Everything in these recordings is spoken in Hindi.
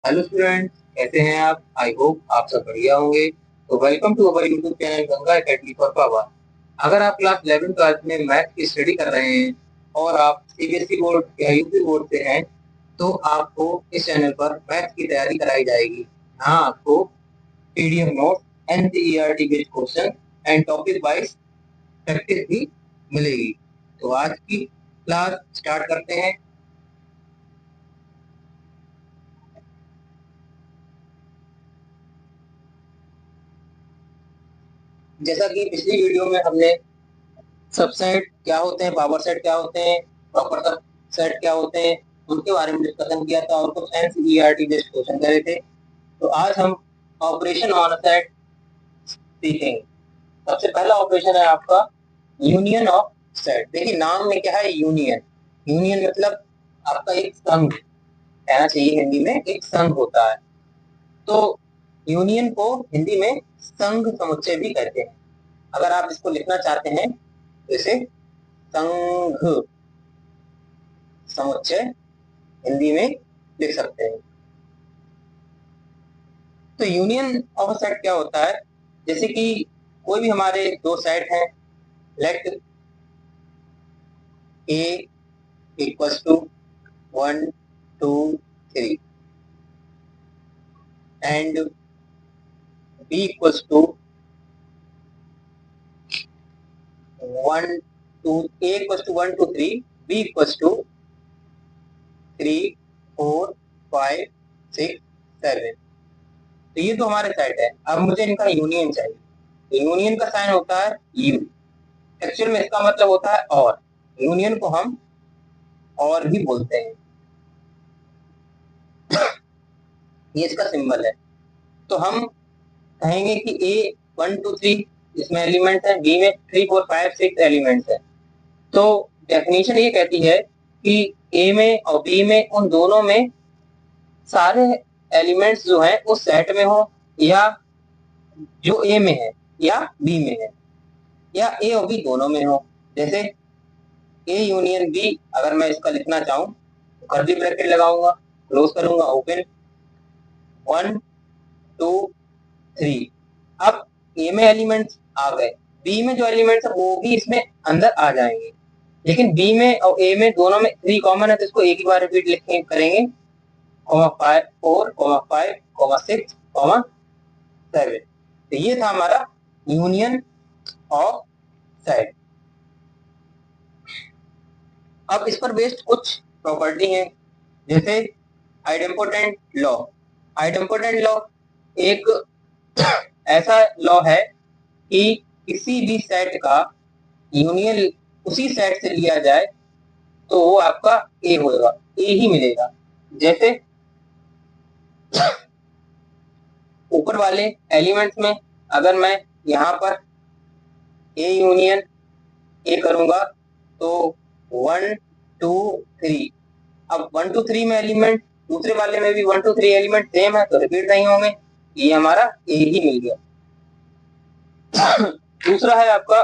हेलो स्टूडेंट्स, कैसे हैं आप? आई होप आप सब बढ़िया होंगे। तो welcome to our YouTube channel Ganga academy for power. अगर आप क्लास 11 क्लास में मैथ की स्टडी कर रहे हैं और आप सीबीएसई बोर्ड या यूपी बोर्ड से हैं, तो आपको इस चैनल पर मैथ की तैयारी कराई जाएगी। यहाँ आपको PDF note, NCERT based question and topic wise practice भी मिलेगी। तो आज की क्लास स्टार्ट करते हैं। जैसा कि पिछली वीडियो में हमने सबसेट क्या होते हैं, पावर सेट क्या होते हैं, प्रॉपर सब सेट क्या होते हैं, उनके बारे में डिस्कशन किया था और कुछ एनसीईआरटी बेस्ड क्वेश्चन करे थे। तो आज हम ऑपरेशन ऑन अ सेट सीखेंगे। सबसे पहला ऑपरेशन है आपका यूनियन ऑफ सेट। देखिए नाम में क्या है, यूनियन। यूनियन मतलब आपका एक संघ, कहना चाहिए हिंदी में एक संघ होता है। तो यूनियन को हिंदी में संघ समुच्चय भी कहते हैं। अगर आप इसको लिखना चाहते हैं तो इसे संघ समुच्चय हिंदी में लिख सकते हैं। तो यूनियन ऑफ सेट क्या होता है, जैसे कि कोई भी हमारे दो सेट हैं, let A equals to 1 2 3 and B equals to 1 2, A equals to 1 2 3, B equals to 3 4 5 6 7। तो ये तो हमारे सेट है। अब मुझे इनका यूनियन चाहिए। तो यूनियन का साइन होता है यू। एक्चुअल में इसका मतलब होता है और। यूनियन को हम और भी बोलते हैं। ये इसका सिंबल है। तो हम कहेंगे कि ए 1 2 3 इसमें एलिमेंट्स है, बी में 3 4 5 6 एलिमेंट्स है। तो डेफिनेशन ये कहती है कि ए में और बी में, उन दोनों में सारे एलिमेंट्स जो हैं उस सेट में हो, या जो ए में है या बी में है, या ए और बी दोनों में हो। जैसे ए यूनियन बी, अगर मैं इसका लिखना चाहूं तो कर्ली ब्रैकेट लगाऊंगा, क्लोज करूंगा, ओपन, 1 2 3। अब ए में एलिमेंट्स आ गए, बी में जो एलिमेंट्स है वो भी इसमें अंदर आ जाएंगे। लेकिन बी में और ए में दोनों में 3 कॉमन है, तो इसको एक ही बार रिपीट लिखें करेंगे, 4 5 6 7। तो ये था हमारा यूनियन ऑफ सेट। अब इस पर बेस्ड कुछ प्रॉपर्टी है, जैसे आइडेम्पोटेंट लॉ। आइडेम्पोटेंट लॉ एक ऐसा लॉ है कि किसी भी सेट का यूनियन उसी सेट से लिया जाए तो वो आपका ए होगा, ए ही मिलेगा। जैसे ऊपर वाले एलिमेंट्स में अगर मैं यहाँ पर ए यूनियन ए करूंगा तो 1 2 3। अब 1 2 3 में एलिमेंट, दूसरे वाले में भी 1 2 3 एलिमेंट सेम है तो रिपीट नहीं होंगे, ये हमारा ए ही मिल गया। दूसरा है आपका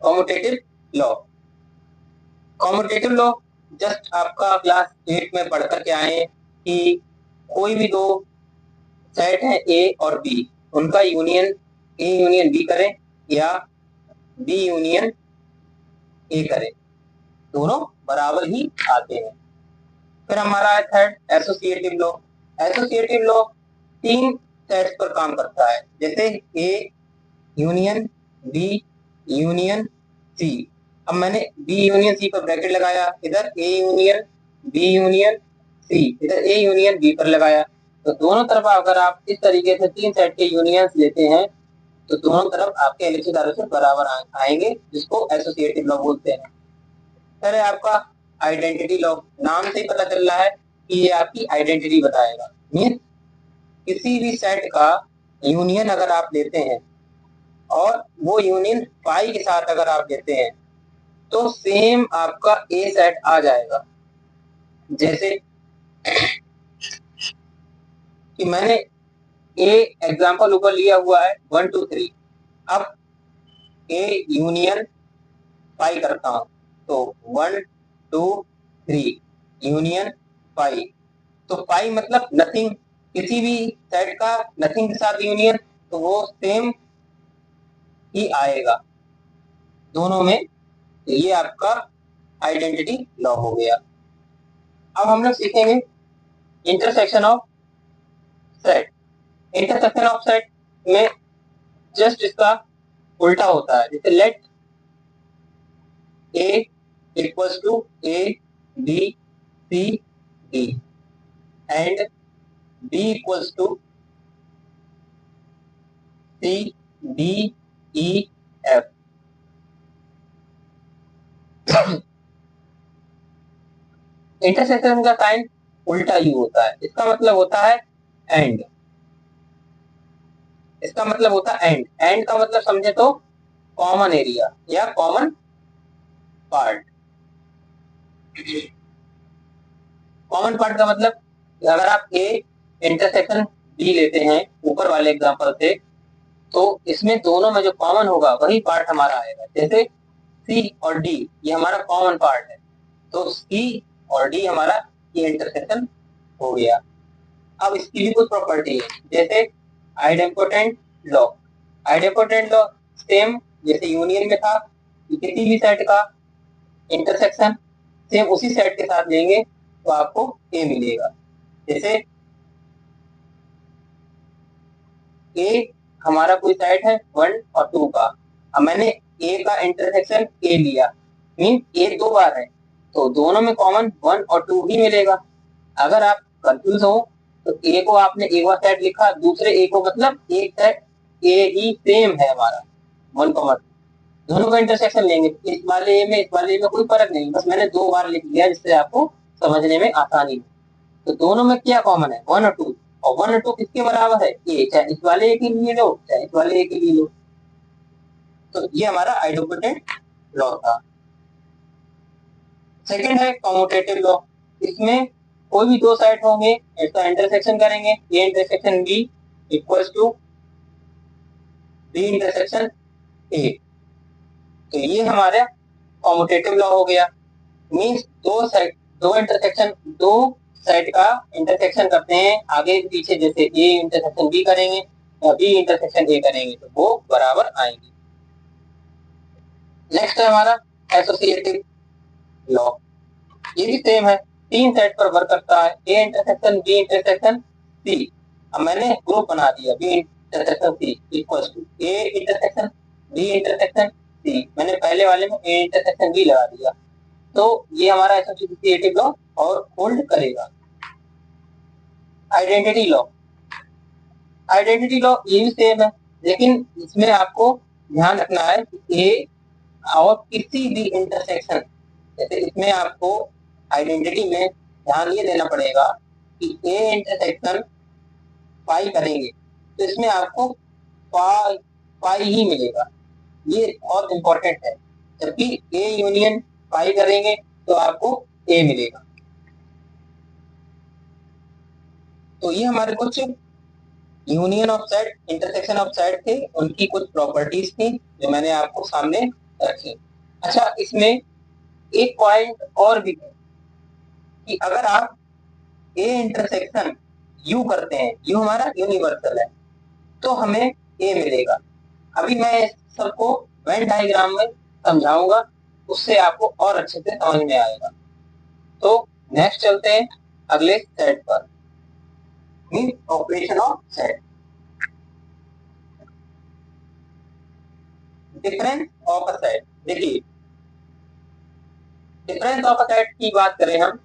commutative law. Commutative law just आपका क्लास 8 में पढ़ करके आए कि कोई भी दो सेट है ए और बी, उनका यूनियन ए यूनियन बी करें या बी यूनियन ए करें, दोनों बराबर ही आते हैं। फिर हमारा है third associative law. Associative law 3 sets पर काम करता है, जैसे A union B union C. अब मैंने बी यूनियन सी पर ब्रैकेट लगाया, इधर A union B union C, इधर ए यूनियन बी पर लगाया। तो दोनों तरफ अगर आप इस तरीके से 3 सेट के यूनियंस लेते हैं तो दोनों तरफ आपके एलएचएस आरएचएस बराबर आएंगे, जिसको एसोसिएटिव लॉ बोलते हैं। फिर है आपका आइडेंटिटी लॉ। नाम से ही पता चल रहा है कि ये आपकी आइडेंटिटी बताएगा। मीन किसी भी सेट का यूनियन अगर आप लेते हैं और वो यूनियन फाई के साथ अगर आप लेते हैं तो सेम आपका ए सेट आ जाएगा। जैसे कि मैंने ए एग्जांपल ऊपर लिया हुआ है 1 2 3। अब ए यूनियन फाई करता हूं तो 1 2 3 यूनियन फाई, तो पाई मतलब नथिंग, किसी भी सेट का नथिंग के साथ यूनियन, तो वो सेम ही आएगा दोनों में। ये आपका आइडेंटिटी लॉ हो गया। अब हम लोग सीखेंगे intersection of set. Intersection of set में जस्ट इसका उल्टा होता है। जैसे let A equals to A B C D and B equals to C D E F. Intersection का साइन उल्टा यू होता है। इसका मतलब होता है एंड। इसका मतलब होता है एंड। एंड का मतलब समझे तो कॉमन एरिया या कॉमन पार्ट। कॉमन पार्ट का मतलब अगर आप ए इंटरसेक्शन बी लेते हैं ऊपर वाले एग्जांपल से, तो इसमें दोनों में जो कॉमन होगा वही पार्ट हमारा आएगा। जैसे सी और डी ये हमारा कॉमन पार्ट है, तो सी और डी हमारा ये इंटरसेक्शन हो गया। अब इसकी भी कुछ प्रॉपर्टी है, जैसे idempotent law. Idempotent law same जैसे यूनियन में था कि किसी भी सेट का इंटरसेक्शन सेम उसी सेट के साथ लेंगे तो आपको ए मिलेगा। जैसे ए हमारा कोई सेट है 1 और 2 का, अब मैंने ए का इंटरसेक्शन ए लिया, मीन ए 2 बार है, तो दोनों में कॉमन 1 और 2 ही मिलेगा। अगर आप कंफ्यूज हो तो ए को आपने एक बार सेट लिखा, दूसरे ए को मतलब एक सेट ए ही सेम है हमारा 1 2, दोनों का इंटरसेक्शन लेंगे। इस वाले ए में इस वाले ए में कोई फर्क नहीं, बस मैंने 2 बार लिख दिया जिससे आपको समझने में आसानी हो। तो दोनों में क्या कॉमन है 1 और 2, और 1 और 2 किसके बराबर है ए, चाहे इस वाले ए के लिए लो चाहे इस वाले ए के लिए लो। तो ये हमारा आइडेम्पोटेंट लॉ था। सेकंड है कम्यूटेटिव लॉ। इसमें कोई भी दो सेट होंगे, इसका इंटरसेक्शन करेंगे, A intersection B equals to B intersection A, तो ये हमारा कम्यूटेटिव लॉ हो गया। मींस दो इंटरसेक्शन, दो सेट का इंटरसेक्शन करते हैं आगे पीछे, जैसे ए इंटरसेक्शन बी करेंगे या बी इंटरसेक्शन ए करेंगे तो वो बराबर आएंगे। नेक्स्ट है हमारा एसोसिएटिव लॉ। ये भी सेम है, तीन सेट पर वर्क करता है, A intersection B intersection C. अब मैंने ग्रुप बना दिया B intersection C equals to A intersection B intersection C, मैंने पहले वाले में ए इंटरसेक्शन बी लगा दिया, तो ये हमारा एसोसिएटिव लॉ और होल्ड करेगा। Identity law. आइडेंटिटी लॉ ये भी सेम है, लेकिन इसमें आपको ध्यान रखना है कि ए और किसी भी इंटरसेक्शन, जैसे इसमें आपको आइडेंटिटी में ध्यान ये देना पड़ेगा कि ए इंटरसेक्शन पाई करेंगे तो इसमें आपको पाई पाई ही मिलेगा, ये बहुत इंपॉर्टेंट है। जबकि ए यूनियन पाई करेंगे तो आपको ए मिलेगा। तो ये हमारे कुछ union of set, intersection of set थे, उनकी कुछ प्रॉपर्टीज थी जो मैंने आपको सामने रखी। अच्छा, इसमें एक पॉइंट और भी है कि अगर आप ए इंटरसेक्शन यू करते हैं, यू हमारा यूनिवर्सल है, तो हमें ए मिलेगा। अभी मैं सबको वेन डायग्राम में समझाऊंगा, उससे आपको और अच्छे से समझ में आएगा। तो नेक्स्ट चलते हैं अगले सेट पर, mean operation of set. Difference of a set. देखिए, डिफरेंस ऑफ अ सेट की बात करें हम,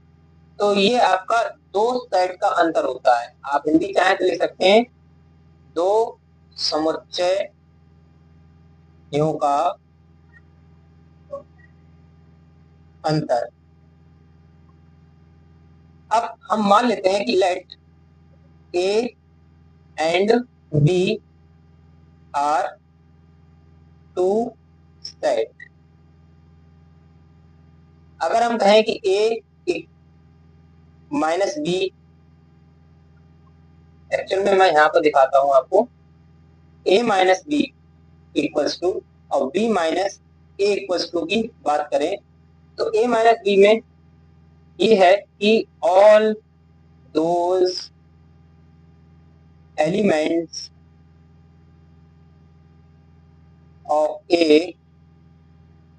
तो ये आपका दो सेट का अंतर होता है। आप हिंदी चाहे तो लिख सकते हैं दो समुच्चयों का अंतर। अब हम मान लेते हैं कि let A and B are two set. अगर हम कहें कि ए माइनस बी, एक्चुअल में मैं यहां पर दिखाता हूं आपको, A minus B equals to और B minus A equals to की बात करें, तो ए माइनस बी में ये है कि all those elements of A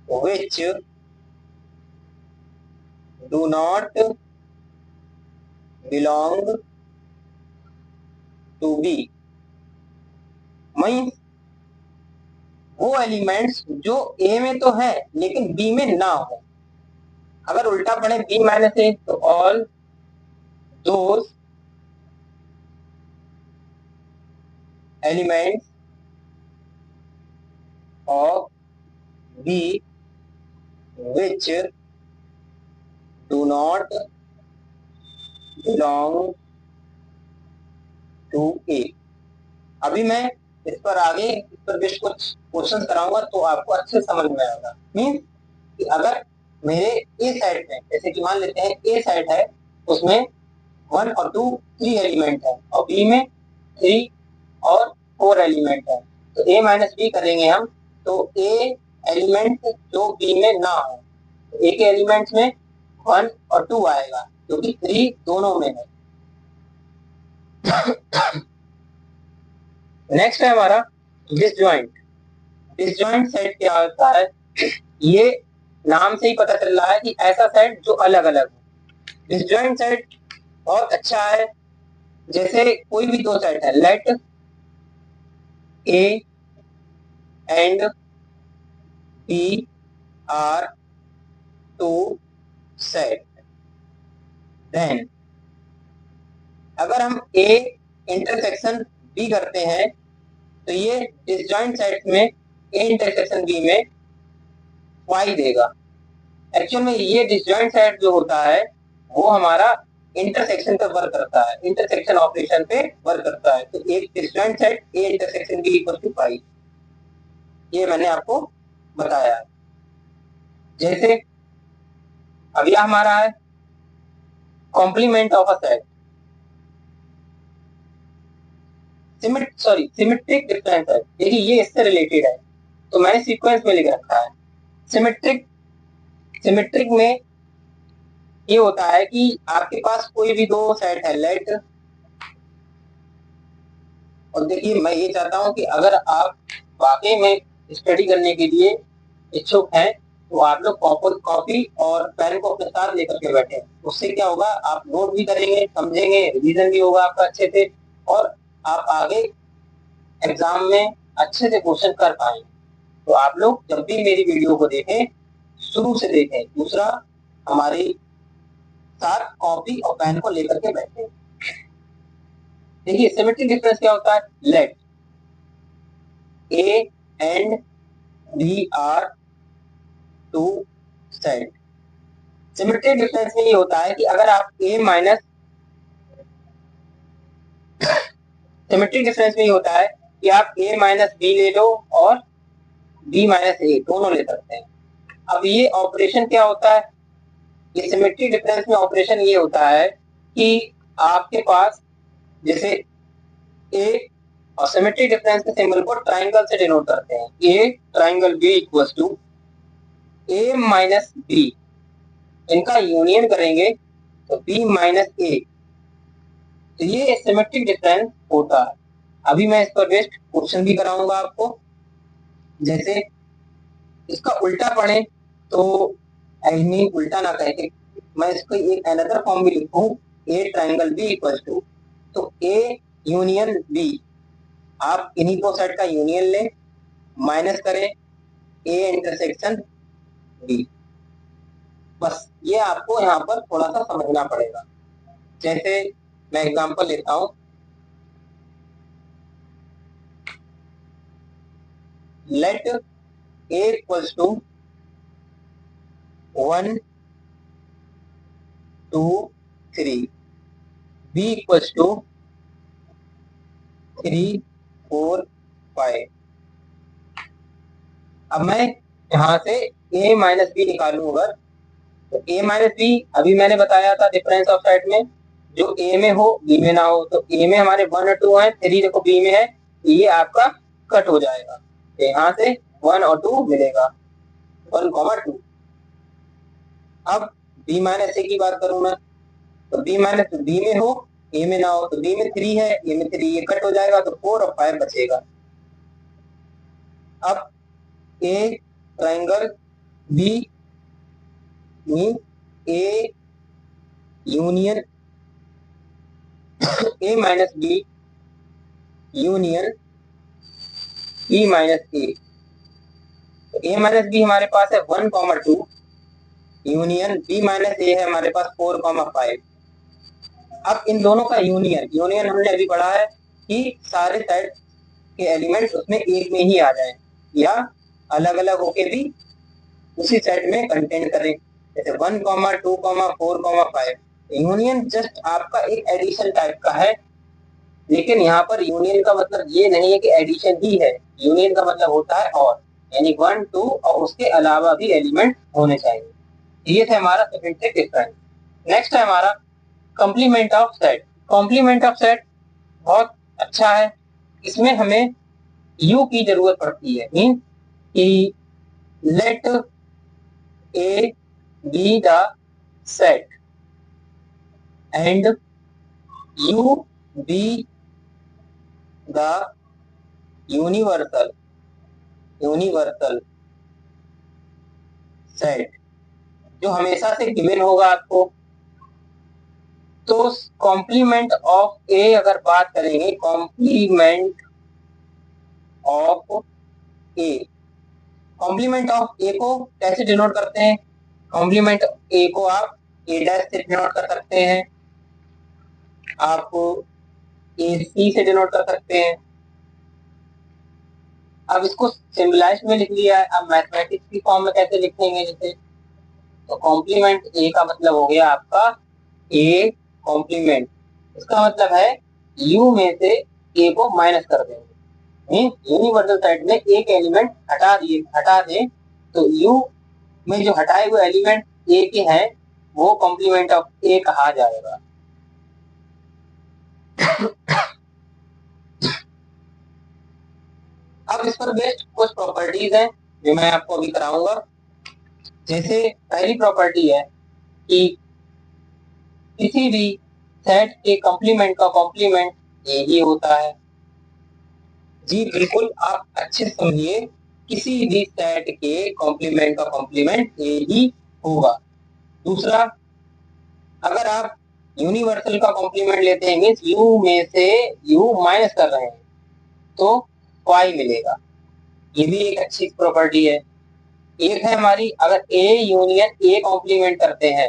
which do not belong to B, means वो एलिमेंट्स जो ए में तो है लेकिन बी में ना हो। अगर उल्टा पढ़े बी माइनस ए तो all those elements of B which do not belong to A। अभी मैं इस पर आगे इस पर बेस्ट कुछ क्वेश्चन कराऊंगा तो आपको अच्छे समझ में आएगा। मीन्स कि अगर मेरे ए साइड में, जैसे कि मान लेते हैं ए साइड है, उसमें 1 और 2 3 एलिमेंट है और बी में 3 और 4 एलिमेंट है, तो ए माइनस बी करेंगे हम, तो ए एलिमेंट जो बी में ना हो, तो ए के एलिमेंट्स में 1 और 2 आएगा जो कि 3 दोनों में है। नेक्स्ट है हमारा डिसजॉइंट। डिसजॉइंट सेट क्या होता है, ये नाम से ही पता चल रहा है कि ऐसा सेट जो अलग अलग हो। डिसजॉइंट सेट बहुत अच्छा है, जैसे कोई भी दो सेट है, let A and B are two set, then अगर हम ए इंटरसेक्शन बी करते हैं तो ये डिसजॉइंट सेट में ए इंटरसेक्शन बी में वाई देगा। एक्चुअल में ये डिसजॉइंट सेट जो होता है वो हमारा इंटरसेक्शन पे वर्क करता है, इंटरसेक्शन ऑपरेशन पे वर्क करता है। तो एक disjoint set A intersection B equal to phi, ये मैंने आपको बताया। जैसे अब यह हमारा है complement of a set, symmetric difference है, देखिए ये इससे रिलेटेड है तो मैंने सीक्वेंस में लिख रखा है। सिमेट्रिक में ये होता है कि आपके पास कोई भी दो सेट है, लेट, और देखिए मैं ये चाहता हूं कि अगर आप वाकई में स्टडी करने के लिए इच्छुक हैं तो आप लोग कॉपी और पेन को अपने साथ लेकर के बैठे। उससे क्या होगा, आप नोट भी करेंगे, समझेंगे, रिवीजन भी होगा आपका अच्छे से, और आप आगे एग्जाम में अच्छे से क्वेश्चन कर पाएंगे। तो आप लोग जब भी मेरी वीडियो को देखें शुरू से देखें, दूसरा हमारे साथ कॉपी और पेन को लेकर के बैठे। देखिए सिमेट्रिक डिफरेंस क्या होता है, let A and B are two set. Symmetric difference में ये होता है कि अगर आप ए माइनस, सिमेट्रिक डिफरेंस में ये होता है कि आप ए माइनस बी ले लो और बी माइनस ए दोनों ले सकते हैं। अब ये ऑपरेशन क्या होता है, ये सिमेट्रिक डिफरेंस में ऑपरेशन ये होता है कि आपके पास जैसे ए, और सिमेट्रिक डिफरेंस के सिंबल को ट्राइंगल से डिनोट करते हैं, A triangle B equals to A minus B, इनका यूनियन करेंगे तो बी माइनस ए, तो ये सिमेट्रिक डिफरेंस होता है। अभी मैं इस पर बेस्ड क्वेश्चन भी कराऊंगा आपको। जैसे इसका उल्टा पढ़े तो नहीं, उल्टा ना कहे, मैं इसको एक अनदर फॉर्म भी लिखूं, A triangle B equals to, तो ए यूनियन बी, आप इन्हीं दो सेट का यूनियन लें, माइनस करें ए इंटरसेक्शन बी। बस ये आपको यहाँ पर थोड़ा सा समझना पड़ेगा। जैसे मैं एग्जांपल लेता हूं, let A equals to 1 2 3, B equals to 3 4 5। अब मैं यहाँ से a माइनस बी निकालू, अगर तो a माइनस बी अभी मैंने बताया था डिफरेंस ऑफ सेट में, जो a में हो b में ना हो, तो a में हमारे 1 और 2 है, 3 देखो b में है, ये आपका कट हो जाएगा, यहाँ से 1 और 2 मिलेगा, 1, 2। अब b माइनस ए की बात करूं मैं, तो बी माइनस बी में हो, ए में ना हो। तो बी में 3 है, ए में 3, ये कट हो जाएगा तो 4 और 5 बचेगा। अब A triangle B mean A union A minus B union B minus A. तो ए माइनस बी हमारे पास है 1,2 यूनियन बी माइनस ए है हमारे पास 4,5। अब इन दोनों का यूनियन, यूनियन हमने अभी पढ़ा है कि सारे सेट के एलिमेंट्स उसमें एक में ही आ जाए या अलग अलग होके भी उसी सेट में कंटेन करें, जैसे 1, 2, 4, 5। यूनियन जस्ट आपका एक एडिशन टाइप का है, लेकिन यहाँ पर यूनियन का मतलब ये नहीं है कि एडिशन ही है। यूनियन का मतलब होता है और, यानी 1, 2 और उसके अलावा भी एलिमेंट होने चाहिए। ये था हमारा सिमेट्रिक डिफरेंस। नेक्स्ट है हमारा complement of set. Complement of set बहुत अच्छा है, इसमें हमें यू की जरूरत पड़ती है। मीन कि let A be the set and U be the universal set, जो हमेशा से गिवन होगा आपको। तो कॉम्प्लीमेंट ऑफ ए अगर बात करेंगे, complement of A, complement of A को कैसे डिनोट करते हैं? कॉम्प्लीमेंट ए को आप ए डैश से डिनोट कर सकते हैं, आप ए सी से डिनोट कर सकते हैं। अब इसको सिंबलाइज में लिख लिया है, अब मैथमेटिक्स की फॉर्म में कैसे लिखेंगे? जैसे तो कॉम्प्लीमेंट ए का मतलब हो गया आपका ए कॉम्प्लीमेंट, इसका मतलब है यू में से ए को माइनस कर देंगे। यूनिवर्सल सेट में एक एलिमेंट हटा दें तो यू में जो हटाए हुए एलिमेंट ए के हैं वो कॉम्प्लीमेंट ऑफ ए कहा जाएगा। अब इस पर बेस्ड कुछ प्रॉपर्टीज हैं जो मैं आपको अभी कराऊंगा। जैसे पहली प्रॉपर्टी है कि किसी भी सेट के कॉम्प्लीमेंट का कॉम्प्लीमेंट ए ही होता है। जी बिल्कुल, आप अच्छे से समझिए, किसी भी सेट के कॉम्प्लीमेंट का कॉम्प्लीमेंट ए ही होगा। दूसरा, अगर आप यूनिवर्सल का कॉम्प्लीमेंट लेते हैं मीन्स यू में से यू माइनस कर रहे हैं तो वाई मिलेगा। ये भी एक अच्छी प्रॉपर्टी है। एक है हमारी, अगर ए यूनियन ए कॉम्प्लीमेंट करते हैं,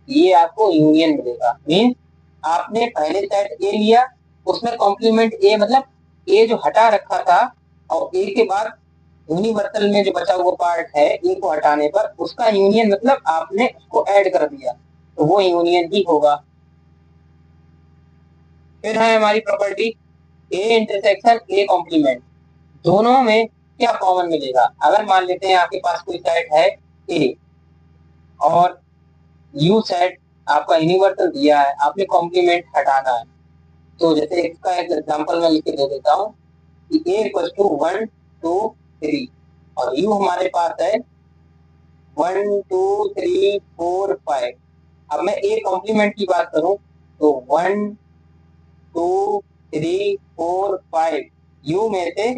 ये आपको यूनियन मिलेगा। मीन्स आपने पहले सेट ए लिया, उसमें कॉम्प्लीमेंट ए मतलब ए जो हटा रखा था, और ए के बाद यूनिवर्सल में जो बचा हुआ पार्ट है ए को हटाने पर उसका यूनियन मतलब आपने उसको ऐड कर दिया तो वो यूनियन ही होगा। फिर है हमारी property A intersection A complement, दोनों में क्या कॉमन मिलेगा? अगर मान लेते हैं आपके पास कोई सेट है ए और यू सेट आपका यूनिवर्सल दिया है, आपने कॉम्प्लीमेंट हटाना है, तो जैसे इसका एक एग्जांपल मैं लिख के दे देता हूँ कि ए इक्वल टू 1, 2, 3 और यू हमारे पास है 1, 2, 3, 4, 5। अब मैं ए कॉम्प्लीमेंट की बात करूं तो 1, 2, 3, 4, 5 यू में से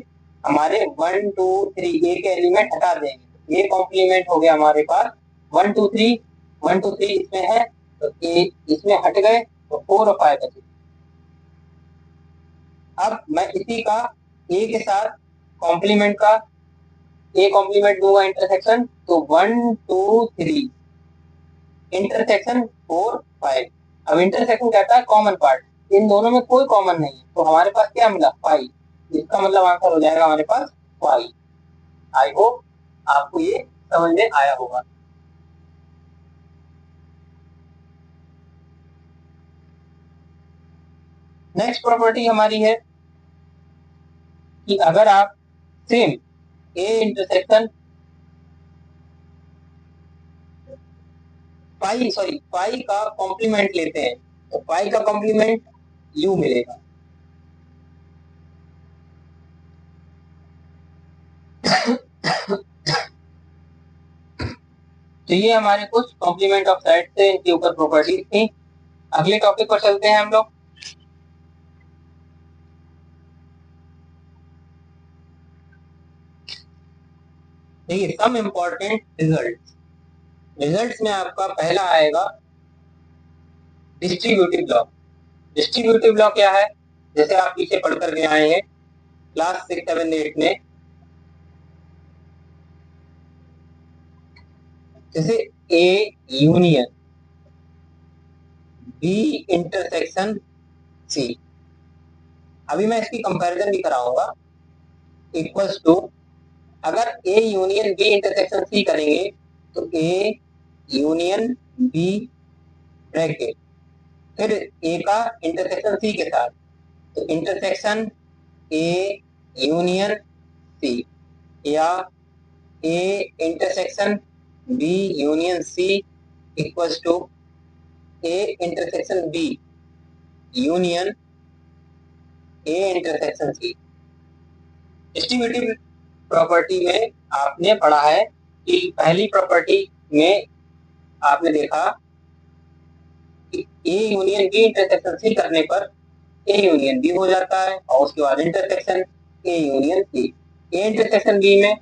हमारे 1, 2, 3 ए के एलिमेंट हटा देंगे, ए कॉम्प्लीमेंट हो गया हमारे पास 1, 2, 3, 1, 2, 3 इसमें है तो ए इसमें हट गए तो 4 और 5 बचे। अब मैं इसी का ए के साथ कॉम्प्लीमेंट का ए कॉम्प्लीमेंट दूंगा इंटरसेक्शन, तो 1, 2, 3 इंटरसेक्शन 4, 5। अब इंटरसेक्शन कहता है कॉमन पार्ट, इन दोनों में कोई कॉमन नहीं है तो हमारे पास क्या मिला? 5। इसका मतलब आंसर हो जाएगा हमारे पास 5। आई होप आपको ये समझ में आया होगा। नेक्स्ट प्रॉपर्टी हमारी है कि अगर आप सेम ए इंटरसेक्शन पाई का कॉम्प्लीमेंट लेते हैं तो पाई का कॉम्प्लीमेंट यू मिलेगा। तो ये हमारे कुछ कॉम्प्लीमेंट ऑफ सेट थे, इनके ऊपर प्रॉपर्टीज थी। अगले टॉपिक पर चलते हैं हम लोग। देखिए, सम इम्पोर्टेंट रिजल्ट्स में आपका पहला आएगा डिस्ट्रीब्यूटिव लॉ। डिस्ट्रीब्यूटिव लॉ क्या है? जैसे आप पीछे पढ़ करके आए हैं क्लास 6, 7, 8 में, जैसे A union B intersection C. अभी मैं इसकी कंपैरिजन भी कराऊंगा। इक्वल्स टू, अगर A union B intersection C करेंगे तो ए यूनियन बी ब्रैकेट, फिर ए का इंटरसेक्शन सी के साथ, तो इंटरसेक्शन ए यूनियन सी, या A intersection B union C equals to A intersection B union A intersection C. Distributive property में आपने पढ़ा है कि पहली प्रॉपर्टी में आपने देखा कि A union B intersection C करने पर ए यूनियन बी हो जाता है, और उसके बाद intersection A union C. A intersection B में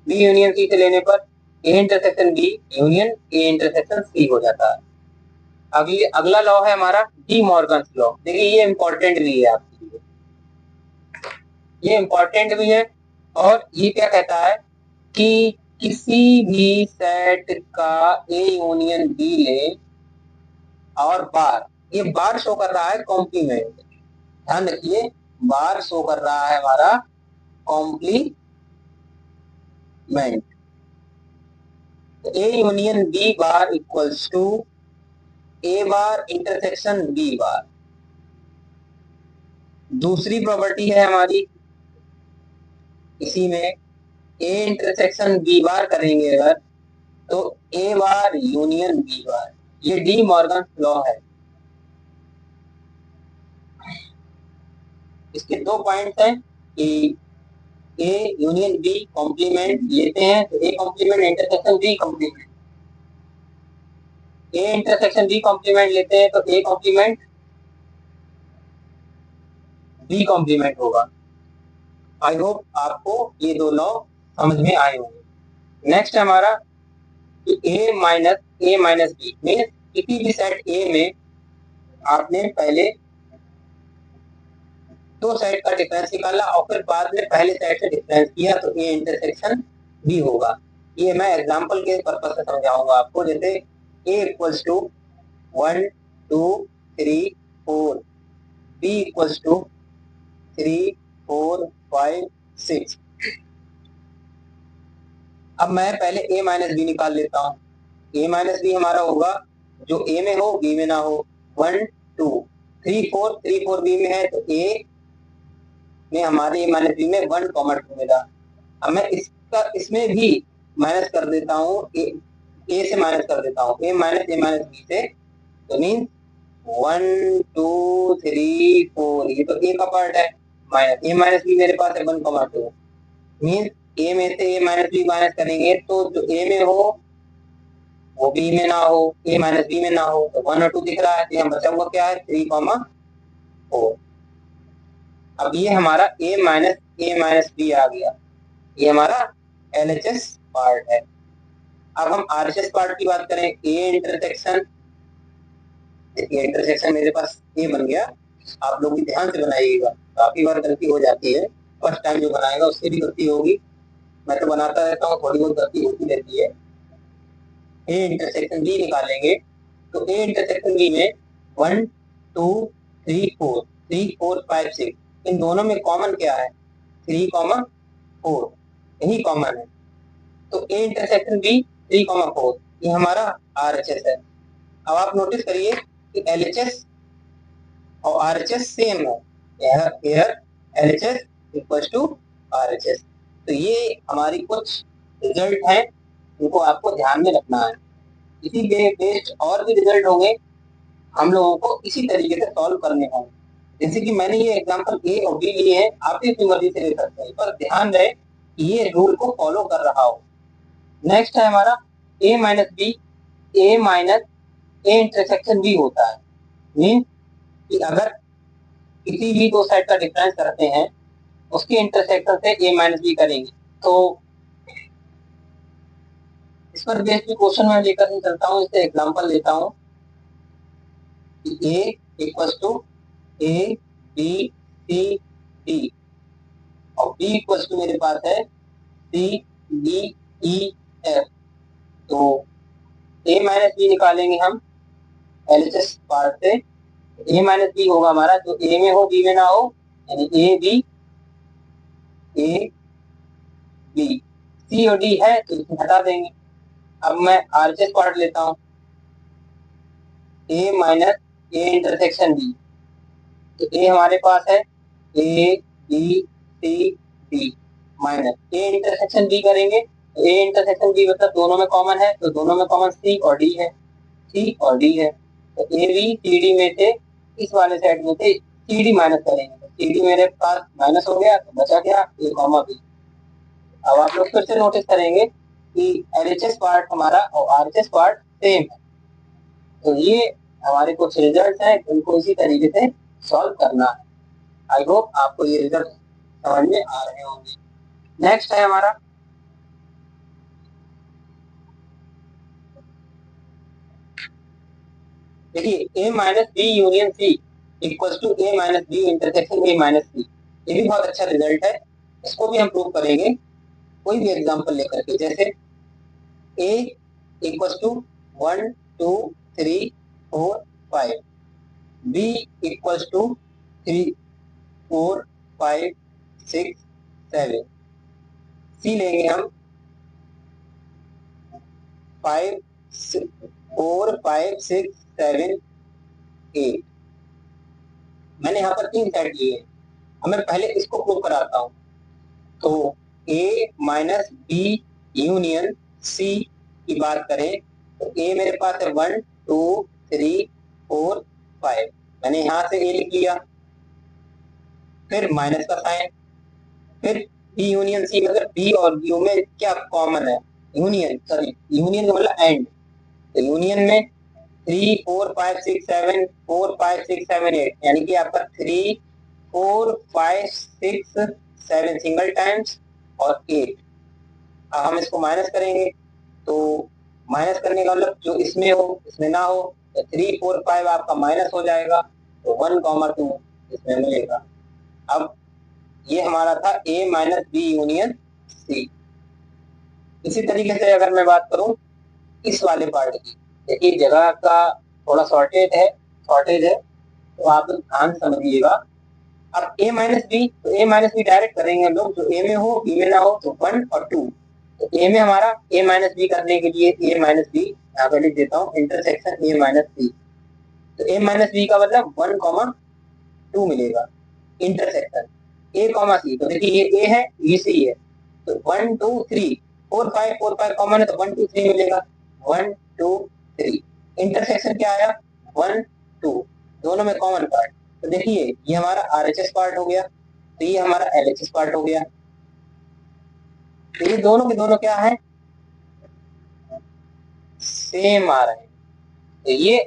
बी यूनियन सी से लेने पर A intersection B union A intersection C हो जाता है। अगला लॉ है हमारा डी मॉर्गन लॉ। देखिए, ये इंपॉर्टेंट भी है आपके लिए, ये इंपॉर्टेंट भी है। और ये क्या कहता है कि किसी भी सेट का ए यूनियन बी ले और बार, ये बार शो कर रहा है कॉम्प्लीमेंट, ध्यान रखिए, बार शो कर रहा है हमारा complement. A union B bar equals to A bar intersection B bar. दूसरी प्रॉपर्टी है हमारी इसी में, ए इंटरसेक्शन बी बार करेंगे अगर, तो ए बार यूनियन बी बार। ये डी मॉर्गन लॉ है। इसके दो पॉइंट्स हैं कि ए यूनियन बी कॉम्प्लीमेंट लेते हैं तो A complement intersection B complement, A intersection B complement लेते हैं तो ए कॉम्प्लीमेंट बी कॉम्प्लीमेंट होगा। आई होप आपको ये दो लॉ समझ में आए होंगे। नेक्स्ट हमारा ए माइनस बी मीन किसी भी सेट ए में आपने पहले दो सेट का डिफरेंस निकाला और फिर बाद में पहले सेट से डिफरेंस किया तो ए इंटरसेक्शन बी होगा। ये मैं एग्जांपल के पर्पस से समझाऊंगा आपको। जैसे A equals to 1 2 3 4, B equals to 3 4 5 6। अब मैं पहले ए माइनस बी निकाल लेता हूँ। ए माइनस बी हमारा होगा जो ए में हो बी में ना हो। 1 2 3 4, 3 4 बी में है तो ए में हमारे ए माइनस बी में 1 कॉमा 2 मिला। अब मैं इसमें भी माइनस कर देता हूँ, ए से माइनस कर देता हूँ, ए माइनस बी से, तो मीन 1 2 3 4, ये तो ए का पार्ट है, माइनस ए माइनस बी मेरे पास है 1 कॉमा 2, मीन ए में से ए माइनस बी माइनस करेंगे तो जो ए में हो वो बी में ना हो, ए माइनस बी में ना हो, तो 1 और 2 दिख रहा है, तो यहाँ बचा हुआ क्या है 3 कॉमा 4। अब ये हमारा ए माइनस बी आ गया, ये हमारा एलएचएस पार्ट है। अब हम आरएचएस पार्ट की बात करें, ए इंटरसेक्शन, देखिए इंटरसेक्शन मेरे पास ए बन गया, आप लोग भी ध्यान से बनाइएगा, काफी बार गलती हो जाती है, फर्स्ट टाइम जो बनाएगा उससे भी गलती होगी, मैं तो बनाता रहता हूँ, थोड़ी बहुत गलती होती रहती है। ए इंटरसेक्शन बी निकालेंगे तो ए इंटरसेक्शन बी में 1 2 3 4 3 4 5 6, इन दोनों में कॉमन क्या है 3 कॉमा 4, यही कॉमन है, तो ए इंटरसेक्शन बी 3 कॉमा 4, ये हमारा आरएचएस है। अब आप नोटिस करिए कि एलएचएस और आरएचएस सेम है, here LHS equal to RHS. तो ये हमारी कुछ रिजल्ट हैं, इनको आपको ध्यान में रखना है। इसी बेस्ड और भी रिजल्ट होंगे, हम लोगों को इसी तरीके से सॉल्व करने होंगे। जैसे कि मैंने ये एग्जांपल ए और बी लिए हैं, आप भी अपनी मर्जी से ले सकते हैं, पर ध्यान रहे कि ये रूल को फॉलो कर रहा हो। नेक्स्ट है हमारा A minus B, A minus A intersection B होता है। मीन कि अगर किसी भी दो सेट का डिफरेंस करते हैं उसके इंटरसेक्शन से ए माइनस बी करेंगे। तो इस पर बेस्ड क्वेश्चन में लेकर ही चलता हूँ, इससे एग्जांपल लेता हूँ कि A equals to A B C D और बी इक्वल्स टू मेरे पास है सी डी ई एफ। तो ए माइनस बी निकालेंगे हम एलएचएस पार्ट से। ए माइनस बी होगा हमारा जो ए में हो बी में ना हो, यानी ए बी सी और डी है तो इसे हटा देंगे। अब मैं आरएचएस पार्ट लेता हूँ, A minus A intersection B. तो ए हमारे पास है A B C D minus A intersection B करेंगे। ए इंटरसेक्शन बी मतलब दोनों में कॉमन है, तो दोनों में कॉमन सी और डी है, सी और डी है। तो ए बी सी डी में से इस वाले साइड में से सी डी माइनस करेंगे, तो सी डी मेरे पास माइनस हो गया तो बचा क्या ए कॉमा बी। अब आप लोग फिर से नोटिस करेंगे कि एलएचएस पार्ट हमारा और आरएचएस पार्ट सेम है। तो ये हमारे कुछ रिजल्ट हैं, उनको इसी तरीके से सॉल्व करना है। आई होप आपको ये रिजल्ट समझ में आ रहे होंगे। नेक्स्ट है हमारा देखिए A minus B union C equal to A minus B intersection A minus C. ये भी बहुत अच्छा रिजल्ट है, इसको भी हम प्रूव करेंगे कोई भी एग्जांपल लेकर के। जैसे A equal to 1 2 3 4 5, B equal to 3 4 5 6 7, C लेंगे हम 5 4 5 6 7 8। मैंने यहाँ पर 3 सेट लिए हैं, अब मैं पहले इसको प्रूव कराता हूँ। तो ए माइनस बी यूनियन सी की बात करें तो ए मेरे पास है 1 2 3 4 5, मैंने यहाँ से ए लिख लिया, फिर माइनस का साइन, फिर बी यूनियन सी मतलब बी और यू में क्या कॉमन है, यूनियन का मतलब एंड। तो यूनियन में 3 4 5 6 7 4 5 6 7 8, यानी कि आपका 3 4 5 6 7 सिंगल टाइम्स और 8। अब हम इसको माइनस करेंगे, तो माइनस करने का मतलब जो इसमें हो इसमें ना हो, तो 3 4 5 आपका माइनस हो जाएगा, तो 1 2 इसमें मिलेगा। अब ये हमारा था ए माइनस बी यूनियन सी। इसी तरीके से अगर मैं बात करूं इस वाले पार्ट की, देखिए जगह का थोड़ा शॉर्टेज है तो आप ध्यान समझिएगा। अब ए माइनस बी, तो ए माइनस बी डायरेक्ट करेंगे हम लोग, जो ए में हो बी में ना हो, तो 1 और 2। तो ए में हमारा ए माइनस बी करने के लिए ए माइनस बी यहाँ पे लिख देता हूँ इंटरसेक्शन ए माइनस बी। तो ए माइनस बी का मतलब 1 2 मिलेगा इंटरसेक्शन ए कॉमा सी। तो देखिए ये ए है ये सी है, तो 1 2 3 4 5 कॉमन है तो 1 2 3 मिलेगा, 1 2 3। इंटरसेक्शन क्या आया 1 2, दोनों में कॉमन पार्ट। तो देखिए ये हमारा आरएचएस पार्ट हो गया, तो ये हमारा एलएचएस पार्ट हो गया। तो ये दोनों के दोनों क्या है सेम आ रहे हैं। तो ये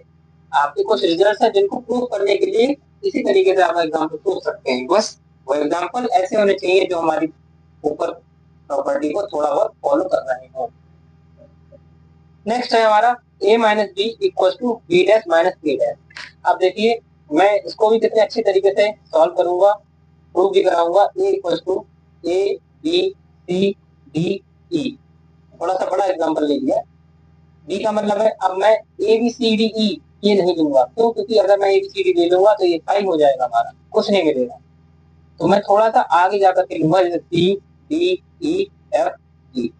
आपके कुछ रिजल्ट है जिनको प्रूव करने के लिए इसी तरीके से आप एग्जाम्पल प्रूव सकते हैं। बस वो एग्जाम्पल ऐसे होने चाहिए जो हमारी ऊपर प्रॉपर्टी को थोड़ा बहुत फॉलो कर रहे हो। नेक्स्ट है हमारा a minus B equal to B dash minus B dash. अब देखिए मैं इसको भी कितने अच्छे तरीके से सॉल्व करूंगा, प्रूव भी कराऊंगा। a equal to A B C D E, थोड़ा सा बड़ा एग्जाम्पल ले लिया। b का मतलब है अब मैं ए बी सी डी ई ये नहीं लूंगा, क्यों? क्योंकि अगर मैं ए बी सी डी ले लूंगा तो ये 5 हो जाएगा, हमारा कुछ नहीं मिलेगा। तो मैं थोड़ा सा आगे जाकर के लूंगा, जैसे सी डी ई एफ जी।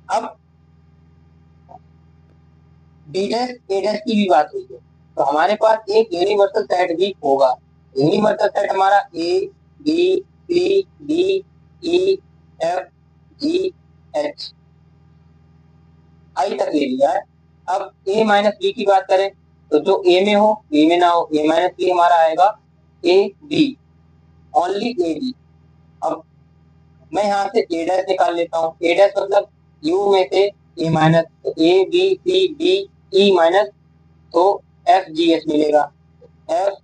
अब बी डैश ए डैश की भी बात हुई है, तो हमारे पास एक यूनिवर्सल सेट भी होगा। यूनिवर्सल सेट हमारा A B C D E F G H I तक ले लिया है। अब ए माइनस बी की बात करें तो जो ए में हो बी में ना हो, ए माइनस बी हमारा आएगा A B, only A B. अब मैं यहाँ से ए डैश निकाल लेता हूँ, ए डैश मतलब यू में से ए माइनस, तो A B C D E minus, तो एफ जी एच मिलेगा। F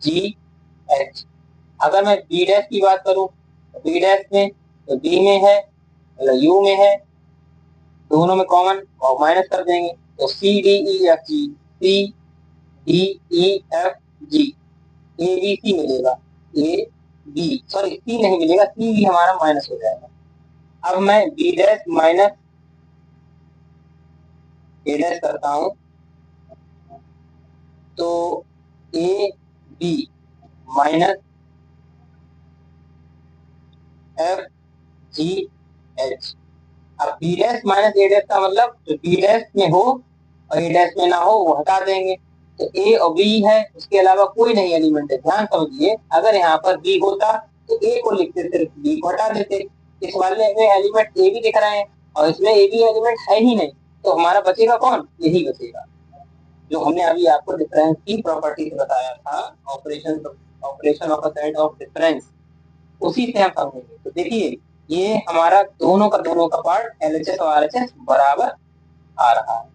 G H. अगर मैं बी डैश की बात करूं तो बी डैश में तो बी में है, मतलब यू में है, दोनों में कॉमन और माइनस कर देंगे तो C D E F G, C D E F G, A B C मिलेगा। ए बी सॉरी सी नहीं मिलेगा, सी भी हमारा माइनस हो जाएगा। अब मैं B dash minus A dash करता हूं तो A B minus F G H. अब B dash minus A dash का मतलब जो बी डैश में हो और ए डैश में ना हो वो हटा देंगे। तो ए और बी है, उसके अलावा कोई नहीं एलिमेंट है। ध्यान समझिए, अगर यहाँ पर बी होता तो ए को लिखते, सिर्फ बी को हटा देते। इस वाले में एलिमेंट ए भी दिख रहे हैं और इसमें ए बी एलिमेंट है ही नहीं, तो हमारा बचेगा कौन? यही बचेगा जो हमने अभी आपको डिफरेंस की प्रॉपर्टी बताया था, operation of a set of difference, उसी से हम समझेंगे। तो देखिए ये हमारा दोनों का पार्ट एलएचएस और आरएचएस बराबर आ रहा है।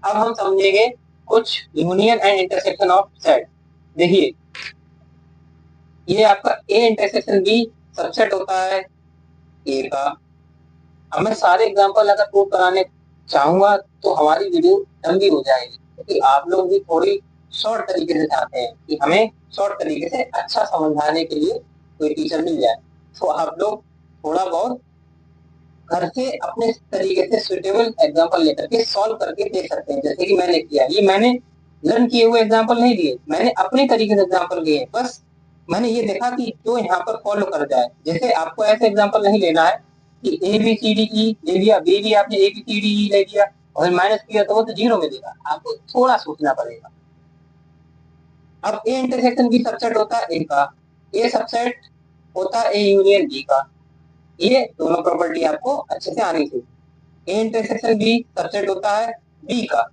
अब हम समझेंगे कुछ union and intersection of set. देखिए ये आपका ए इंटरसेक्शन बी सबसेट होता है ए का। अब मैं सारे एग्जांपल अगर प्रूव कराने चाहूंगा तो हमारी वीडियो लंबी हो जाएगी, क्योंकि आप लोग भी थोड़ी शॉर्ट तरीके से चाहते हैं कि हमें शॉर्ट तरीके से अच्छा समझाने के लिए कोई टीचर मिल जाए। तो आप लोग थोड़ा बहुत घर से अपने तरीके से सुटेबल एग्जांपल लेकर के सॉल्व करके देख सकते हैं, जैसे कि मैंने किया। ये मैंने लर्न किए हुए एग्जांपल नहीं दिए, मैंने अपने तरीके से एग्जांपल लिए। बस मैंने ये देखा कि जो यहाँ पर फॉलो कर जाए। जैसे आपको ऐसे एग्जांपल नहीं लेना है कि ए बी सी डी ई ले लिया, बी भी आपने ए बी सी डी ई ले लिया और माइनस किया तो वो तो जीरो मिलेगा। आपको थोड़ा सोचना पड़ेगा। अब ए इंटरसेक्शन बी सबसेट होता है ए का, ए सबसेट होता है ए यूनियन बी का। ये दोनों प्रॉपर्टी आपको अच्छे से आनी चाहिए। ए इंटरसेक्शन बी सबसेट होता है बी का,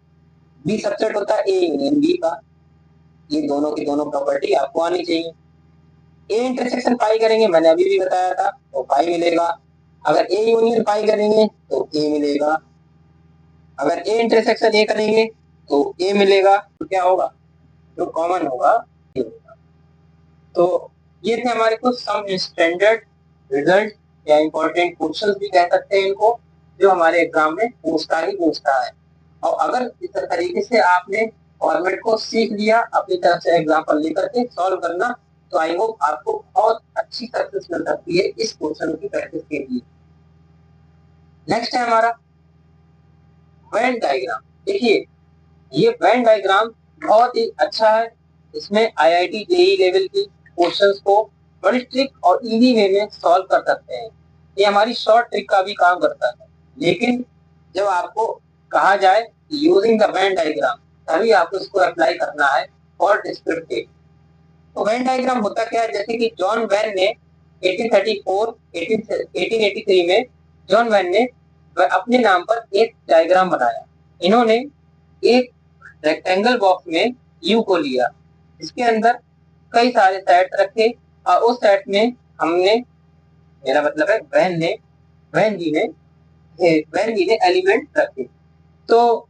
बी सबसेट होता है ए यूनियन बी का। ये दोनों की दोनों प्रॉपर्टी आपको आनी चाहिए। ए इंटरसेक्शन पाई करेंगे, मैंने अभी भी बताया था, तो पाई मिलेगा। अगर ए यूनियन पाई करेंगे तो ए मिलेगा। अगर ए इंटरसेक्शन ए करेंगे तो ए मिलेगा। तो क्या होगा? जो कॉमन होगा ए होगा। तो ये थे हमारे कुछ सम स्टैंडर्ड रिजल्ट या इंपॉर्टेंट क्वेश्चंस भी कह सकते हैं इनको, जो हमारे एग्जाम में पूछता ही पूछता है। और अगर इस तरीके से आपने फॉर्मेट को सीख लिया, अपनी तरफ से एग्जाम्पल लेकर के सॉल्व करना, तो आई होप आपको बहुत अच्छी सक्सेस मिल सकती है इस क्वेश्चन की प्रैक्टिस के लिए। नेक्स्ट है हमारा वेन डायग्राम। देखिए ये वेन डायग्राम बहुत ही अच्छा है। इसमें आईआईटी जेईई लेवल की क्वेश्चंस को बड़ी ट्रिक और इजी वे में सॉल्व कर सकते हैं। ये हमारी शॉर्ट ट्रिक का भी काम करता है। लेकिन जब आपको कहा जाए यूजिंग द वेन डायग्राम, तभी आपको इसको अप्लाई करना है फॉर डिस्क्रिप्टिव। तो वेन डायग्राम होता क्या है? जैसे कि जॉन वेन ने 1883 में जॉन वेन ने अपने नाम पर एक डायग्राम बनाया। इन्होंने एक रेक्टेंगल बॉक्स में यू को लिया, इसके अंदर कई सारे सेट रखे और उस सेट में हमने, मेरा मतलब है वैन जी ने एलिमेंट रखे। तो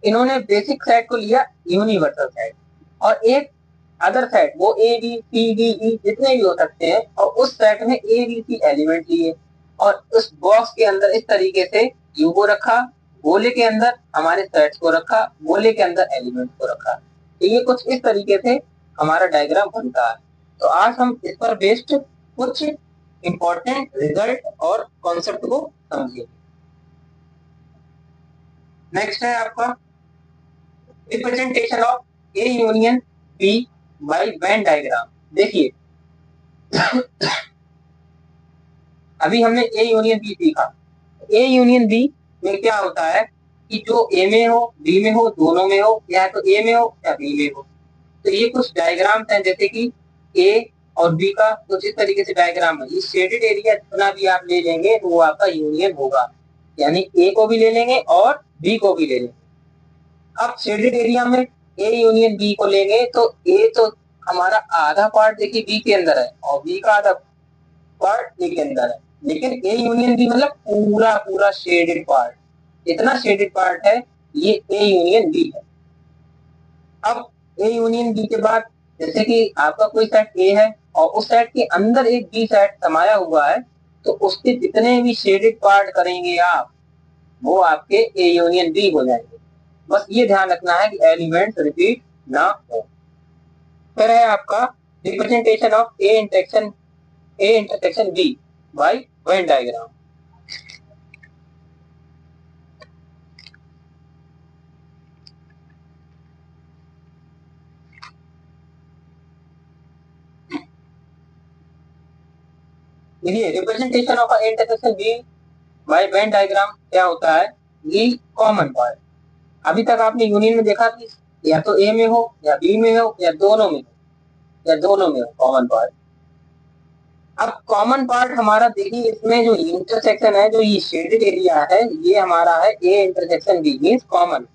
इन्होंने बेसिक सेट को लिया यूनिवर्सल सेट, और एक अदर सेट वो ए बी सी डी ई जितने भी हो सकते हैं, और उस सेट में ए बी सी एलिमेंट लिए और उस बॉक्स के अंदर इस तरीके से यू को रखा, गोले के अंदर हमारे सेट्स को रखा, गोले के अंदर एलिमेंट को रखा। तो ये कुछ इस तरीके से हमारा डायग्राम बनता है। तो आज हम इस पर बेस्ड कुछ इंपॉर्टेंट रिजल्ट और कॉन्सेप्ट को समझेंगे। नेक्स्ट है आपका representation of A union B by Venn diagram. देखिए अभी हमने ए यूनियन बी सीखा। ए यूनियन बी में क्या होता है कि जो ए में हो, बी में हो, दोनों में हो, या तो ए में हो या बी में हो। तो ये कुछ डायग्राम्स हैं, जैसे कि ए और बी का कुछ इस तरीके से डायग्राम है। ये शेडेड एरिया जितना भी आप ले लेंगे तो वो आपका यूनियन होगा, यानी ए को भी ले लेंगे और बी को भी ले लेंगे। अब शेडेड एरिया में ए यूनियन बी को लेंगे तो ए तो हमारा आधा पार्ट देखिए बी के अंदर है और बी का आधा पार्ट ए के अंदर है, लेकिन ए यूनियन बी मतलब पूरा पूरा शेडेड पार्ट, इतना शेडेड पार्ट है ये ए यूनियन बी है। अब ए यूनियन बी के बाद जैसे कि आपका कोई सेट ए है और उस सेट के अंदर एक बी सेट समाया हुआ है, तो उसके जितने भी शेडेड पार्ट करेंगे आप, वो आपके ए यूनियन बी हो जाएंगे। बस ये ध्यान रखना है कि एलिमेंट्स रिपीट ना हो। फिर है आपका representation of A intersection B by Venn diagram. देखिए representation of A intersection B by Venn diagram क्या होता है, ये कॉमन पार्ट। अभी तक आपने यूनियन में देखा कि या तो ए में हो या बी में हो या दोनों में हो, या दोनों में हो कॉमन पार्ट। अब कॉमन पार्ट हमारा देखिए, इसमें जो इंटरसेक्शन है, जो ये शेडेड एरिया है, ये हमारा है A intersection B means common.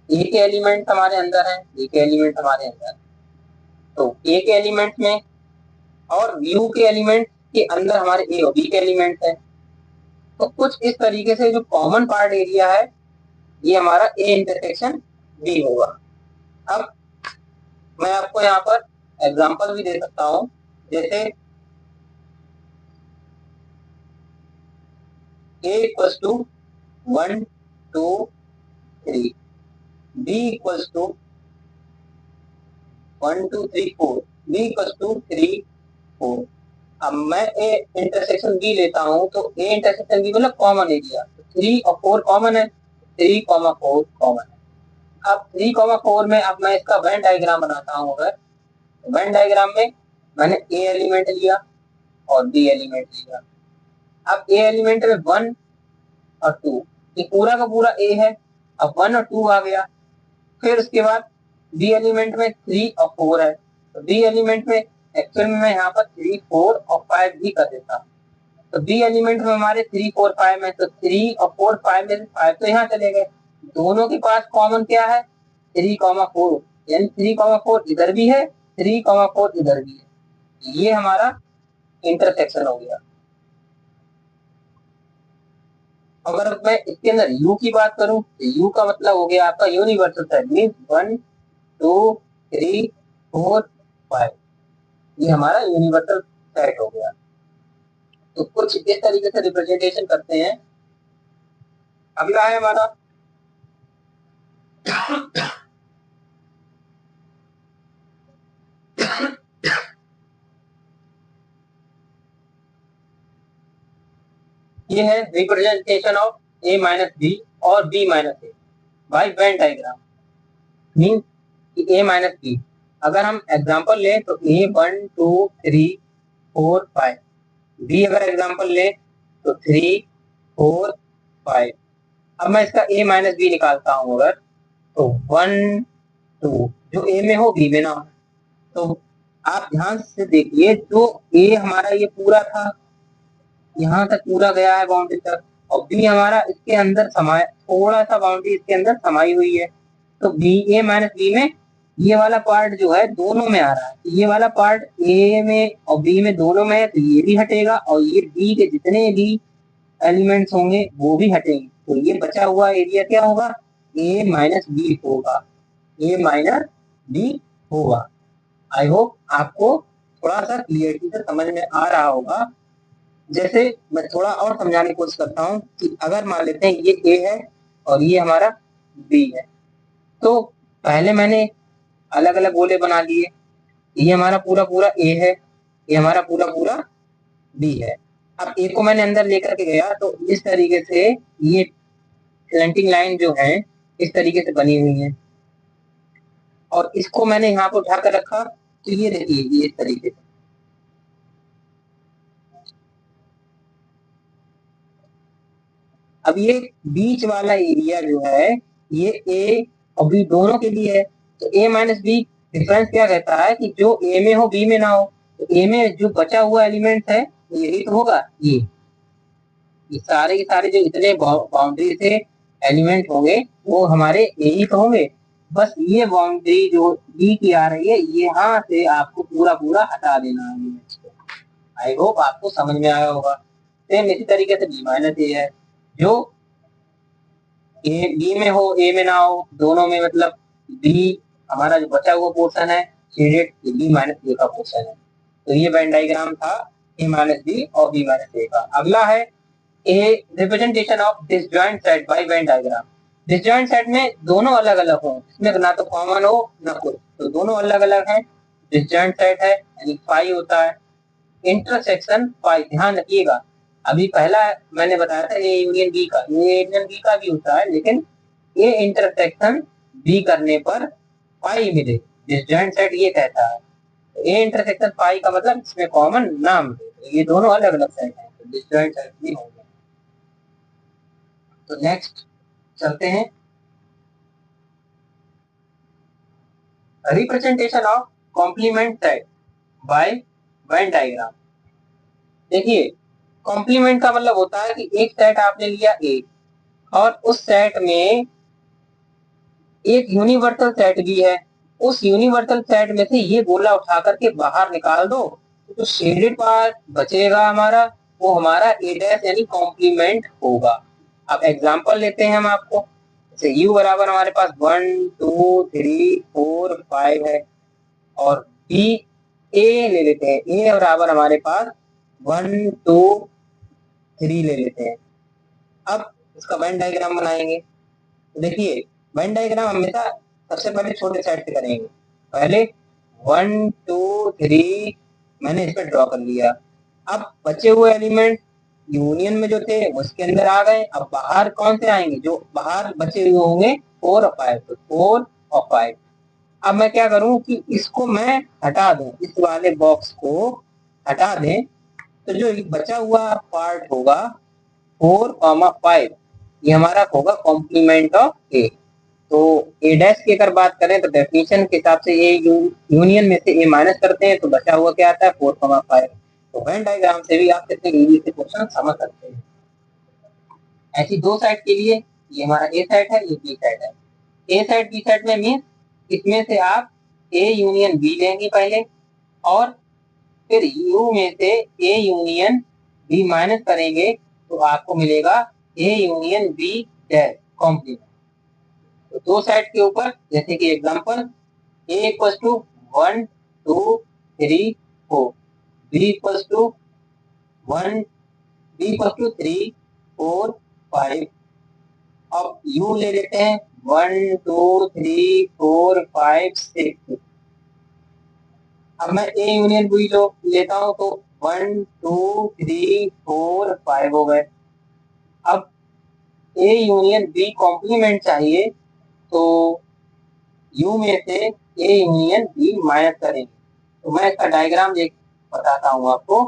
A के एलिमेंट हमारे अंदर है, बी के एलिमेंट हमारे अंदर है। तो ए के एलिमेंट में और यू के एलिमेंट के अंदर हमारे ए और बी के एलिमेंट है। तो कुछ इस तरीके से जो कॉमन पार्ट एरिया है, ये हमारा ए इंटरसेक्शन बी होगा। अब मैं आपको यहाँ पर एग्जांपल भी दे सकता हूँ, जैसे A equals to 1 2 3, B equals to 1 2 3 4, B equals to 3 4। अब मैं ए इंटरसेक्शन बी लेता हूँ, तो ए इंटरसेक्शन बी मतलब कॉमन एरिया, 3 और 4 कॉमन है, 3,4 कॉमन है। अब 3,4 में अब मैं इसका वेन डायग्राम बनाता हूँ। अगर वेन डायग्राम में मैंने ए एलिमेंट लिया और बी एलिमेंट लिया। अब ए एलिमेंट में 1 और 2, ये पूरा का पूरा ए है, अब 1 और 2 आ गया। फिर उसके बाद बी एलिमेंट में 3 और 4 है, तो बी एलिमेंट में एक्चुअल में मैं यहाँ पर 3 4 और 5 भी कर देता हूँ। तो बी एलिमेंट में हमारे 3 4 5 है, तो 3 और 4 5 में 5 तो यहाँ चले गए। दोनों के पास कॉमन क्या है, 3,4, यानी 3,4 इधर भी है, 3,4 इधर भी है। ये हमारा इंटरसेक्शन हो गया। अगर मैं इसके अंदर यू की बात करूं, तो यू का मतलब हो गया आपका यूनिवर्सल सेट, मीन 1 2 3 4 5, ये हमारा यूनिवर्सल सेट हो गया। तो कुछ इस तरीके से रिप्रेजेंटेशन करते हैं। अगला है हमारा ये है representation of A minus B और B minus A by Venn diagram, mean A minus B. अगर हम एग्जांपल लें तो ए 1 2 3 4 5, बी अगर एग्जांपल लें तो 3 4 5। अब मैं इसका ए माइनस बी निकालता हूं अगर, तो 1 2, जो ए में हो बी में ना हो। तो आप ध्यान से देखिए, जो ए हमारा ये पूरा था, यहाँ तक पूरा गया है बाउंड्री तक, और बी हमारा इसके अंदर समाया, थोड़ा सा बाउंड्री इसके अंदर समाई हुई है। तो बी ए माइनस बी में ये वाला पार्ट जो है दोनों में आ रहा है, ये वाला पार्ट ए में और बी में दोनों में है, तो ये भी हटेगा और ये बी के जितने भी एलिमेंट्स होंगे वो भी हटेंगे। तो ये बचा हुआ एरिया क्या होगा, ए माइनस बी होगा, ए माइनस बी होगा। आई होप आपको थोड़ा सा क्लियरिटी से समझ में आ रहा होगा। जैसे मैं थोड़ा और समझाने की कोशिश करता हूँ कि अगर मान लेते हैं ये ए है और ये हमारा बी है, तो पहले मैंने अलग अलग गोले बना लिए। ये हमारा पूरा पूरा ए है, ये हमारा पूरा पूरा बी है। अब ए को मैंने अंदर लेकर के गया, तो इस तरीके से ये स्लैंटिंग लाइन जो है इस तरीके से बनी हुई है, और इसको मैंने यहाँ पर उठा कर रखा, तो ये देखिए ये इस तरीके से। अब ये बीच वाला एरिया जो है ये ए और बी दोनों के लिए है। तो ए माइनस बी डिफरेंस क्या कहता है कि जो ए में हो बी में ना हो। तो ए में जो बचा हुआ एलिमेंट है यही तो होगा, ये सारे के सारे जो इतने बाउंड्री से एलिमेंट होंगे वो हमारे ए ही तो होंगे। बस ये बाउंड्री जो बी की आ रही है, यहाँ से आपको पूरा पूरा हटा देना है। आई होप आपको समझ में आया होगा। सेम इसी तरीके से बी माइनस ए है, जो ए बी में हो ए में ना हो, दोनों में मतलब बी हमारा जो बचा हुआ पोर्शन है शेडेड बी माइनस ए का पोर्शन है। तो ये वेन डायग्राम था ए माइनस बी और बी माइनस ए का। अगला है A representation of disjoint set by Venn diagram. Disjoint set में दोनों अलग अलग हो, इसमें ना तो कॉमन हो ना कुछ, तो दोनों अलग अलग है। डिसजॉइंट सेट है यानी फाई होता है। इंटरसेक्शन फाई, ध्यान रखिएगा अभी पहला मैंने बताया था ए यूनियन बी का, ये यूनियन बी का भी होता है, लेकिन ये इंटरसेक्शन बी करने पर फाई मिले, डिसजॉइंट सेट ये कहता है। ए इंटरसेक्शन फाई का मतलब इसमें कॉमन ना मिले, ये दोनों अलग अलग सेट है, तो डिसजॉइंट सेट भी होंगे। तो नेक्स्ट चलते हैं representation of complement set by Venn diagram. देखिए कॉम्प्लीमेंट का मतलब होता है कि एक सेट आपने लिया ए और उस सेट में एक यूनिवर्सल सेट भी है, उस यूनिवर्सल सेट में से ये गोला उठा करके बाहर निकाल दो, तो जो शेडेड पार्ट बचेगा हमारा वो हमारा ए डैश यानी कॉम्प्लीमेंट होगा। अब एग्जांपल लेते हैं हम आपको, जैसे यू बराबर हमारे पास 1 2 3 4 5 है और बी ए ले लेते हैं, ए बराबर हमारे पास 1 2 3 ले लेते हैं। अब इसका वेन डायग्राम बनाएंगे। तो देखिए वेन डायग्राम हमेशा सबसे पहले छोटे सेट से करेंगे। पहले 1 2 3 मैंने इस पर ड्रॉ कर लिया। अब बचे हुए एलिमेंट यूनियन में जो थे उसके अंदर आ गए। अब बाहर कौन से आएंगे, जो बाहर बचे हुए होंगे 4 और 5, तो 4 और 5। अब मैं क्या करूं कि इसको मैं हटा दूं, इस वाले बॉक्स को हटा दें, तो जो बचा हुआ पार्ट होगा 4, 5 ये हमारा होगा कॉम्प्लीमेंट ऑफ ए। तो ए डैश की अगर बात करें तो डेफिनेशन के हिसाब से ए यूनियन में से ए माइनस करते हैं तो बचा हुआ क्या आता है 4, 5। तो वेन डायग्राम से भी आप कितने इजी से क्वेश्चन समझ सकते हैं। ऐसी दो साइड के लिए ये हमारा ए साइड है, ये बी साइड है। ए साइड बी साइड में मीन इसमें से आप ए यूनियन बी लेंगे पहले और फिर यू में से ए यूनियन बी माइनस करेंगे तो आपको मिलेगा A union B dash complement. तो दो साइड के ऊपर जैसे कि example A equals to 1 2 3 4, B equals to 1 B equals to 3 4 5। अब यू ले लेते हैं 1 2 3 4 5 6। अब मैं ए यूनियन बी लेता हूं तो 1 2 3 4 5 हो गए। अब ए यूनियन बी कॉम्प्लीमेंट चाहिए तो यू में से ए यूनियन बी माइनस करेंगे। तो मैं इसका डायग्राम देख बताता हूँ आपको।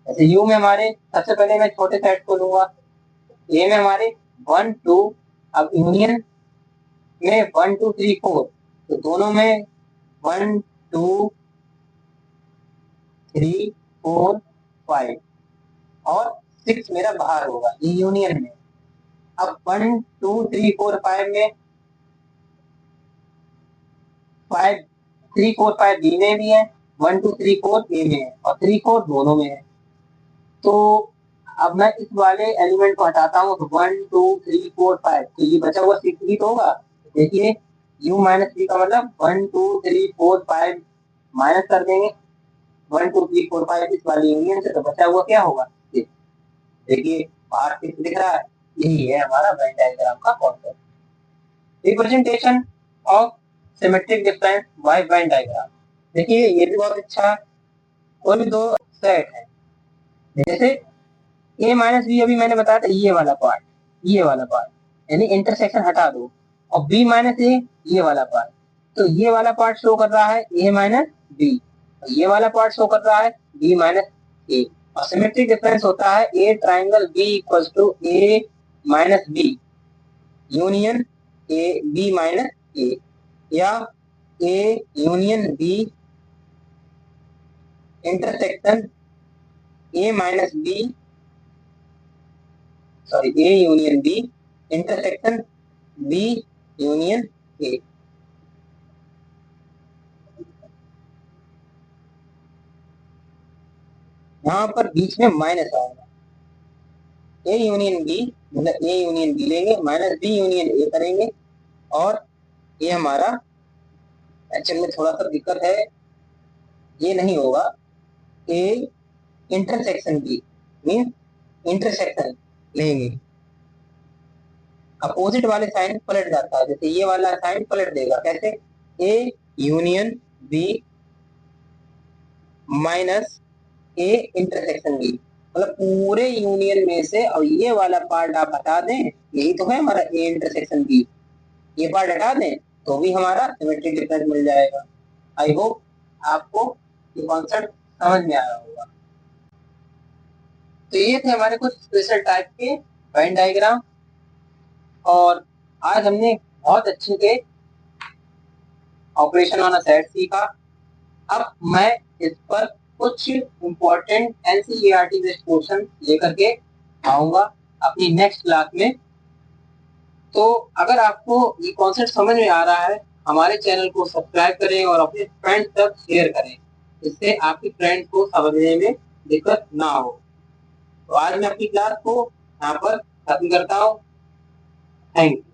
जैसे यू में हमारे सबसे पहले मैं छोटे सेट को लूंगा, ए में हमारे 1 2, अब यूनियन में 1 2 3 4, तो दोनों में 1 2 3 4 5 और 6 मेरा बाहर होगा ये यूनियन में। अब 1 2 3 4 5 में 5 3 4 5 बी में भी है, 1 2 3 4 ए में है और 3 4 दोनों में है। तो अब मैं इस वाले एलिमेंट को हटाता हूँ तो 1 2 3 4 5, तो ये बचा हुआ 6 भी तो होगा। देखिए u माइनस बी का मतलब 1 2 3 4 5 माइनस कर देंगे 1 2 3 4 5 इस वाले यूनियन से, तो बचा हुआ क्या होगा 6। देखिए बाहर 6 दिख रहा है, यही है हमारा वेन डायग्राम का concept, representation of symmetric difference bye Venn diagram. देखिए ये भी बहुत अच्छा है। कोई दो सेट है जैसे ए माइनस बी, अभी मैंने बताया था ये वाला पार्ट, ये वाला पार्ट यानी इंटरसेक्शन हटा दो, और बी माइनस ए ये वाला पार्ट, तो ये वाला पार्ट शो कर रहा है ए माइनस बी, ये वाला पार्ट शो कर रहा है बी माइनस ए। और सिमेट्रिक डिफरेंस होता है A triangle B equal to A minus B union A B minus A, या A union B intersection A minus B, sorry A union B intersection B union A. यहाँ पर बीच में माइनस आएगा, ए यूनियन बी मतलब ए यूनियन बी लेंगे माइनस बी यूनियन ए करेंगे और ये हमारा एक्चुअल में थोड़ा सा दिक्कत है, ये नहीं होगा। A intersection B mean intersection लेंगे, अपोजिट वाले साइन पलट जाता है, जैसे ये वाला साइन पलट देगा, कैसे? A union B minus A intersection B, मतलब पूरे यूनियन में से और ये वाला पार्ट आप हटा दें, यही तो है हमारा ए इंटरसेक्शन बी, ये पार्ट हटा दें तो भी हमारा सिमेट्रिक डिफरेंस मिल जाएगा। आई होप आपको ये कॉन्सेप्ट समझ में आया होगा। तो ये थे हमारे कुछ स्पेशल टाइप के वेन डायग्राम, और आज हमने बहुत अच्छे से ऑपरेशन ऑन अ सेट सीखा। अब मैं इस पर कुछ इम्पोर्टेंट एनसीईआरटी बेस्ड क्वेश्चन लेकर के आऊंगा अपनी नेक्स्ट क्लास में। तो अगर आपको ये कॉन्सेप्ट समझ में आ रहा है, हमारे चैनल को सब्सक्राइब करें और अपने फ्रेंड्स तक शेयर करें, जिससे आपके फ्रेंड्स को समझने में दिक्कत ना हो। तो आज मैं अपनी क्लास को यहाँ पर खत्म करता हूँ। Thank you.